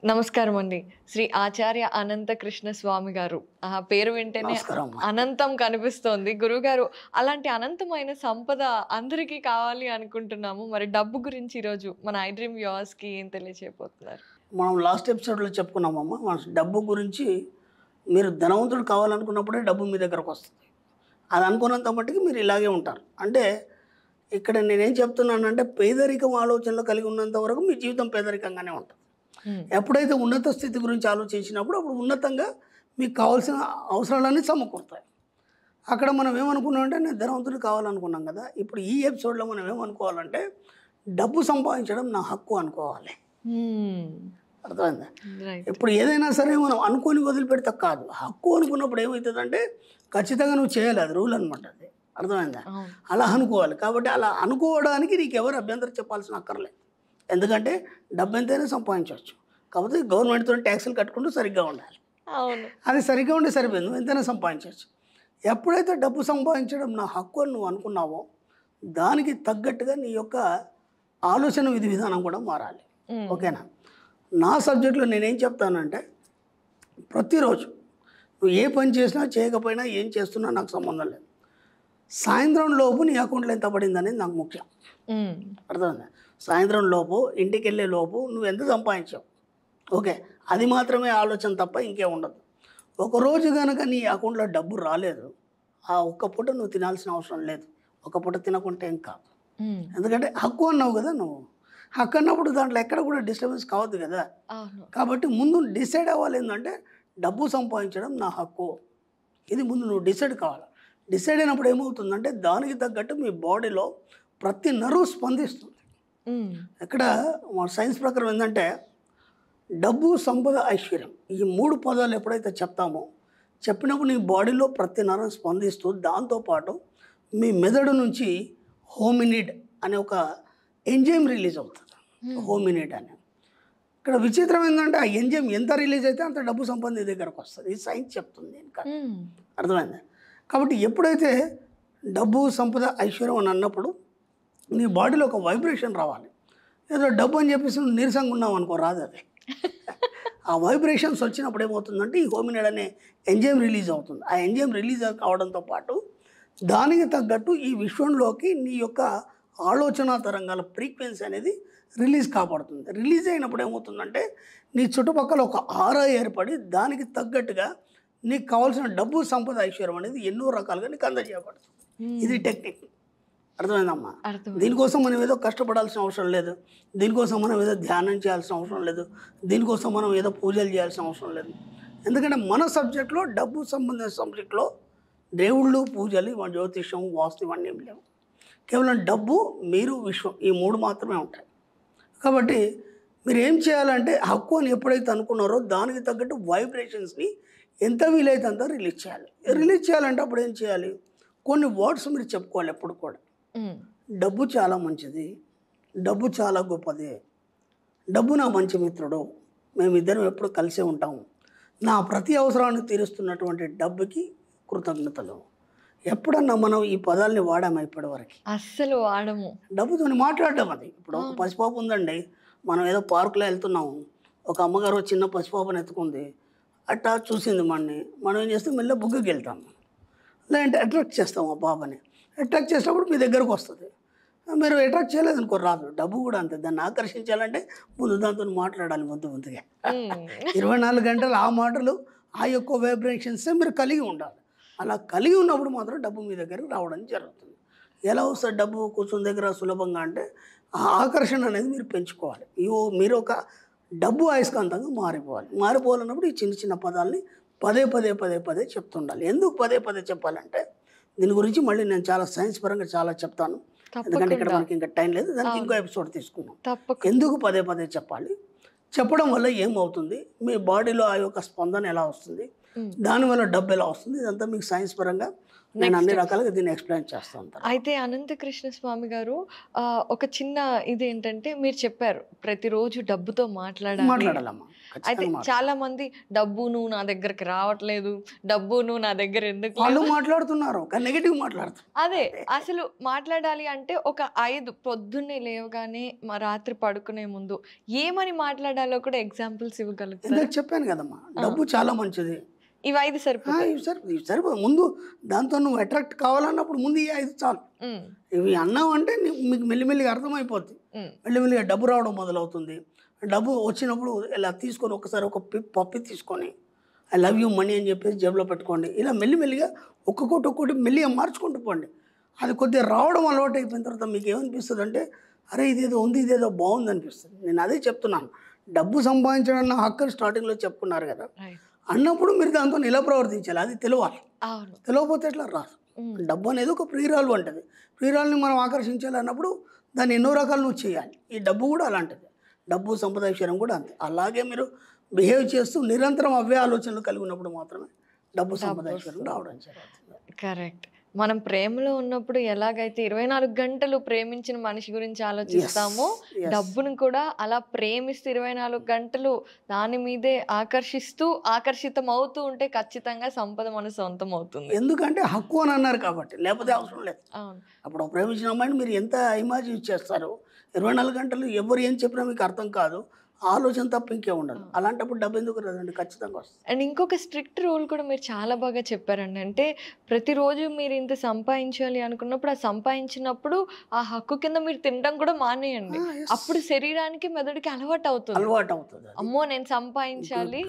నమస్కారం అండి. శ్రీ ఆచార్య అనంత కృష్ణ స్వామి గారు. పేరు వింటేనే నమస్కారం అమ్మా. అనంతం కనిపిస్తోంది. గురువుగారు అలాంటి అనంతమైన సంపద అందరికీ కావాలి అనుకుంటున్నాము. మరి డబ్బు గురించి ఈరోజు మన ఐ డ్రీమ్ వ్యూవర్స్‌కి ఏం తెలియజేయబోతున్నారు? మనం లాస్ట్ ఎపిసోడ్లో చెప్పుకున్నామమ్మా, మన డబ్బు గురించి. మీరు ధనవంతుడు కావాలనుకున్నప్పుడే డబ్బు మీ దగ్గరకు వస్తుంది. అది అనుకున్నంత మట్టుకు మీరు ఇలాగే ఉంటారు. అంటే ఇక్కడ నేనేం చెప్తున్నానంటే, పేదరికం ఆలోచనలు కలిగి ఉన్నంత వరకు మీ జీవితం పేదరికంగానే ఉంటుంది. ఎప్పుడైతే ఉన్నత స్థితి గురించి ఆలోచించినప్పుడు అప్పుడు ఉన్నతంగా మీకు కావాల్సిన అవసరాలన్నీ సమకూరుతాయి. అక్కడ మనం ఏమనుకున్నామంటే, నేను ధనవంతుడు కావాలనుకున్నాం కదా. ఇప్పుడు ఈ ఎపిసోడ్లో మనం ఏమనుకోవాలంటే, డబ్బు సంపాదించడం నా హక్కు అనుకోవాలి. అర్థమైందా? ఇప్పుడు ఏదైనా సరే మనం అనుకొని వదిలిపెడితే కాదు. హక్కు అనుకున్నప్పుడు ఏమవుతుందంటే, ఖచ్చితంగా నువ్వు చేయాలి. అది రూల్ అనమాట. అది అర్థమైందా? అలా అనుకోవాలి. కాబట్టి అలా అనుకోవడానికి నీకు ఎవరు అభ్యంతరం చెప్పాల్సిన అక్కర్లేదు. ఎందుకంటే డబ్బు ఎంతైనా సంపాదించవచ్చు. కాకపోతే గవర్నమెంట్తో ట్యాక్సులు కట్టుకుంటూ సరిగ్గా ఉండాలి. అది సరిగ్గా ఉంటే సరిపోయింది, నువ్వు ఎంతైనా సంపాదించవచ్చు. ఎప్పుడైతే డబ్బు సంపాదించడం నా హక్కు అని నువ్వు అనుకున్నావో, దానికి తగ్గట్టుగా నీ యొక్క ఆలోచన విధి విధానం కూడా మారాలి. ఓకేనా? నా సబ్జెక్టులో నేనేం చెప్తానంటే, ప్రతిరోజు నువ్వు ఏ పని చేసినా చేయకపోయినా ఏం చేస్తున్నా నాకు సంబంధం లేదు. సాయంత్రం లోపు నీ అకౌంట్లో ఎంత పడింది అనేది నాకు ముఖ్యం. అర్థమైందా? సాయంత్రం లోపు, ఇంటికి వెళ్ళే లోపు నువ్వు ఎంత సంపాదించావు, ఓకే, అది మాత్రమే ఆలోచన తప్ప ఇంకేం ఉండదు. ఒకరోజు కనుక నీ అకౌంట్లో డబ్బు రాలేదు, ఆ ఒక్క పూట నువ్వు తినాల్సిన అవసరం లేదు. ఒక పూట తినకుంటే ఏం కాదు. ఎందుకంటే హక్కు అన్నావు కదా నువ్వు. హక్కు అన్నప్పుడు దాంట్లో ఎక్కడ కూడా డిస్టర్బెన్స్ కావద్దు కదా. కాబట్టి ముందు డిసైడ్ అవ్వాలి. ఏంటంటే డబ్బు సంపాదించడం నా హక్కు, ఇది ముందు నువ్వు డిసైడ్ కావాలి. డిసైడ్ అయినప్పుడు ఏమవుతుందంటే, దానికి తగ్గట్టు మీ బాడీలో ప్రతి నరువు స్పందిస్తుంది. ఇక్కడ మన సైన్స్ ప్రకారం ఏంటంటే, డబ్బు, సంపద, ఐశ్వర్యం, ఈ మూడు పదాలు ఎప్పుడైతే చెప్తామో, చెప్పినప్పుడు నీ బాడీలో ప్రతి నరం స్పందిస్తూ, దాంతోపాటు మీ మెదడు నుంచి హోమినిడ్ అనే ఒక ఎంజైమ్ రిలీజ్ అవుతుంది. హోమినిడ్ అనే. ఇక్కడ విచిత్రం ఏంటంటే, ఆ ఎంజైమ్ ఎంత రిలీజ్ అయితే అంత డబ్బు సంపద నీ దగ్గరకు వస్తుంది. ఇది సైన్స్ చెప్తుంది. ఇంకా అర్థమైంది? కాబట్టి ఎప్పుడైతే డబ్బు, సంపద, ఐశ్వర్యం అని అన్నప్పుడు నీ బాడీలో ఒక వైబ్రేషన్ రావాలి. ఏదో డబ్బు అని చెప్పేసి నువ్వు నీరసంగా ఉన్నావు అనుకో, రాదు అది. ఆ వైబ్రేషన్స్ వచ్చినప్పుడు ఏమవుతుందంటే, ఈ హోమినిడ్ అనే ఎంజైమ్ రిలీజ్ అవుతుంది. ఆ ఎంజైమ్ రిలీజ్ కావడంతో పాటు దానికి తగ్గట్టు ఈ విశ్వంలోకి నీ యొక్క ఆలోచన తరంగాల ఫ్రీక్వెన్సీ అనేది రిలీజ్ కాబడుతుంది. రిలీజ్ అయినప్పుడు ఏమవుతుందంటే, నీ చుట్టుపక్కల ఒక ఆరా ఏర్పడి దానికి తగ్గట్టుగా నీకు కావాల్సిన డబ్బు, సంపద, ఐశ్వర్యం అనేది ఎన్నో రకాలుగా నీకు అందజేయబడుతుంది. ఇది టెక్నిక్. అర్థమైందమ్మా? దీనికోసం మనం ఏదో కష్టపడాల్సిన అవసరం లేదు. దీనికోసం మనం ఏదో ధ్యానం చేయాల్సిన అవసరం లేదు. దీనికోసం మనం ఏదో పూజలు చేయాల్సిన అవసరం లేదు. ఎందుకంటే మన సబ్జెక్ట్లో, డబ్బు సంబంధించిన సబ్జెక్ట్లో దేవుళ్ళు, పూజలు, జ్యోతిష్యం, వాస్తు ఇవన్నీ ఏం లేవు. కేవలం డబ్బు, మీరు, విశ్వం, ఈ మూడు మాత్రమే ఉంటాయి. కాబట్టి మీరు ఏం చేయాలంటే, హక్కు అని ఎప్పుడైతే అనుకున్నారో దానికి తగ్గట్టు వైబ్రేషన్స్ని ఎంత వీలైతే అంత రిలీజ్ చేయాలి. రిలీజ్ చేయాలంటే అప్పుడు ఏం చేయాలి? కొన్ని వర్డ్స్ మీరు చెప్పుకోవాలి ఎప్పుడు కూడా. డబ్బు చాలా మంచిది, డబ్బు చాలా గొప్పది, డబ్బు నా మంచి మిత్రుడు, మేమిద్దరం ఎప్పుడు కలిసే ఉంటాము, నా ప్రతి అవసరాన్ని తీరుస్తున్నటువంటి డబ్బుకి కృతజ్ఞతలు. ఎప్పుడన్నా మనం ఈ పదాలని వాడాము ఇప్పటివరకు? అస్సలు వాడము. డబ్బుతో మాట్లాడడం అది. ఇప్పుడు ఒక పసిపాప ఉందండి, మనం ఏదో పార్కులో వెళ్తున్నాము, ఒక అమ్మగారు చిన్న పసిపాపను ఎత్తుకుంది, అట్టా చూసింది మనని, మనం ఏం చేస్తాం, మెల్ల బుగ్గకి వెళ్తాము, లేదంటే అట్రాక్ట్ చేస్తాం ఆ పాపని. అట్రాక్ట్ చేసినప్పుడు మీ దగ్గరకు వస్తుంది. మీరు అట్రాక్ట్ చేయలేదనుకో, రాదు. డబ్బు కూడా అంతే. దాన్ని ఆకర్షించాలంటే ముందు దాంతో మాట్లాడాలి ముందుగా. 24 గంటలు ఆ మాటలు, ఆ యొక్క వైబ్రేషన్సే మీరు కలిగి ఉండాలి. అలా కలిగి ఉన్నప్పుడు మాత్రం డబ్బు మీ దగ్గరకు రావడం జరుగుతుంది. ఎలా వస్తుంది డబ్బు కూర్చుని దగ్గర సులభంగా అంటే, ఆ ఆకర్షణ అనేది మీరు పెంచుకోవాలి. మీరు ఒక డబ్బు అయస్కాంతంగా మారిపోవాలన్నప్పుడు ఈ చిన్న చిన్న పదాలని పదే పదే చెప్తుండాలి. ఎందుకు పదే చెప్పాలంటే, దీని గురించి మళ్ళీ నేను చాలా సైన్స్ పరంగా చాలా చెప్తాను. ఎందుకంటే ఇక్కడ మనకి ఇంకా టైం లేదు, దానికి ఇంకో ఎపిసోడ్ తీసుకున్నాం. ఎందుకు పదే చెప్పాలి, చెప్పడం వల్ల ఏమవుతుంది, మీ బాడీలో ఆ యొక్క స్పందన ఎలా వస్తుంది, దానివల్ల డబ్బు ఎలా వస్తుంది, ఇదంతా మీకు సైన్స్ పరంగా నేను అన్ని రకాలుగా దీన్ని ఎక్స్ప్లెయిన్ చేస్తూ ఉంటాను. అయితే అనంతకృష్ణ స్వామి గారు ఒక చిన్న ఇదేంటంటే మీరు చెప్పారు ప్రతిరోజు డబ్బుతో మాట్లాడాలి. మాట్లాడాలమ్మా, అయితే ఖచ్చితంగా చాలా మంది డబ్బు నువ్వు నా దగ్గరికి రావట్లేదు, డబ్బు నువ్వు నా దగ్గర ఎందుకు లేవు. వాళ్ళు మాట్లాడుతున్నారు, కానీ నెగిటివ్ మాట్లాడుతున్నారు. అదే అసలు మాట్లాడాలి అంటే ఒక 5 పొద్దున్నే లేవగానే మా రాత్రి పడుకునే ముందు ఏమని మాట్లాడాలో కూడా ఎగ్జాంపుల్స్ ఇవ్వగలుగుతారు. ఇందాక చెప్పాను కదమ్మా, డబ్బు చాలా మంచిది. ఇవి 5 సరిపోతాయి. ఇవి సరిపో ముందు దాంతో నువ్వు అట్రాక్ట్ కావాలన్నప్పుడు ముందు ఈ 5 చాలు. ఇవి అన్నావు అంటే మీకు మెల్లిమెల్లిగా అర్థమైపోద్ది. మెల్లిమెల్లిగా డబ్బు రావడం మొదలవుతుంది. డబ్బు వచ్చినప్పుడు ఇలా తీసుకొని ఒకసారి ఒక పప్పి తీసుకొని ఐ లవ్ యూ మనీ అని చెప్పేసి జేబులో పెట్టుకోండి. ఇలా మెల్లిమెల్లిగా ఒక్కొక్కటి మెల్లిగా మార్చుకుంటూ పోండి. అది కొద్దిగా రావడం అలవాటు అయిపోయిన తర్వాత మీకు ఏమనిపిస్తుంది అంటే, అరే ఇదేదో ఉంది, ఇదేదో బాగుంది అనిపిస్తుంది. నేను అదే చెప్తున్నాను, డబ్బు సంపాదించడం నా హక్కు స్టార్టింగ్లో చెప్పుకున్నారు కదా అన్నప్పుడు మీరు దాంతో ఎలా ప్రవర్తించాలి అది తెలియాలి. తెలియకపోతే ఎట్లా రాదు. డబ్బు అనేది ఒక ప్రియురాలు అంటది. ప్రియురాలని మనం ఆకర్షించాలి అన్నప్పుడు దాన్ని ఎన్నో రకాలు నువ్వు చేయాలి. ఈ డబ్బు కూడా అలాంటిది. డబ్బు సంపద విషయం కూడా అంతే. అలాగే మీరు బిహేవ్ చేస్తూ నిరంతరం అవే ఆలోచనలు కలిగి ఉన్నప్పుడు మాత్రమే డబ్బు సంపద విషయం రావడం జరుగుతుంది. కరెక్ట్. మనం ప్రేమలో ఉన్నప్పుడు ఎలాగైతే 24 గంటలు ప్రేమించిన మనిషి గురించి ఆలోచిస్తామో డబ్బును కూడా అలా ప్రేమిస్తూ 24 గంటలు దాని మీదే ఆకర్షితం అవుతూ ఉంటే ఖచ్చితంగా సంపద మన సొంతం అవుతుంది. ఎందుకంటే హక్కు అని అన్నారు కాబట్టి, లేకపోతే అవసరం లేదు. అప్పుడు ప్రేమించిన అమ్మాయిని మీరు ఎంత ఇమాజిన్ చేస్తారు, 24 గంటలు ఎవరు ఏం చెప్పినా మీకు అర్థం కాదు, ఆలోచన తప్ప ఇంకే ఉండదు. అలాంటప్పుడు డబ్బు ఎందుకు రాదండి, ఖచ్చితంగా వస్తుంది. అండ్ ఇంకొక స్ట్రిక్ట్ రూల్ కూడా మీరు చాలా బాగా చెప్పారండి. అంటే ప్రతిరోజు మీరు ఇంత సంపాదించాలి అనుకున్నప్పుడు ఆ సంపాదించినప్పుడు ఆ హక్కు కింద మీరు తినడం కూడా మానేయండి. అప్పుడు శరీరానికి మెదడుకి అలవాటు అవుతుంది. అమ్మో నేను సంపాదించాలి.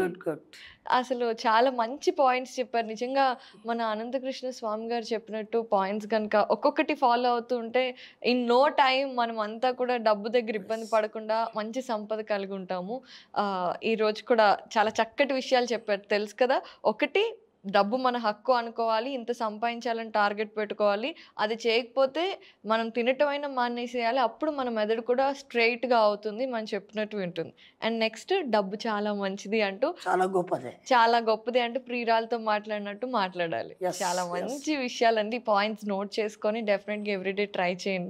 అసలు చాలా మంచి పాయింట్స్ చెప్పారు. నిజంగా మన అనంతకృష్ణ స్వామి గారు చెప్పినట్టు పాయింట్స్ కనుక ఒక్కొక్కటి ఫాలో అవుతూ ఉంటే ఇన్ నో టైం మనం అంతా కూడా డబ్బు దగ్గర ఇబ్బంది పడకుండా మంచి సంపద కలిగి ఉంటాము. ఈ రోజు కూడా చాలా చక్కటి విషయాలు చెప్పారు. తెలుసు కదా, ఒకటి డబ్బు మన హక్కు అనుకోవాలి, ఇంత సంపాదించాలని టార్గెట్ పెట్టుకోవాలి. అది చేయకపోతే మనం తినటమైనా మానేసేయాలి. అప్పుడు మన మెదడు కూడా స్ట్రైట్గా అవుతుంది, మనం చెప్పినట్టు వింటుంది. అండ్ నెక్స్ట్ డబ్బు చాలా మంచిది అంటూ చాలా గొప్పది అంటూ ప్రియురాలతో మాట్లాడినట్టు మాట్లాడాలి. చాలా మంచి విషయాలండి. పాయింట్స్ నోట్ చేసుకొని డెఫినెట్గా ఎవ్రీడే ట్రై చేయండి.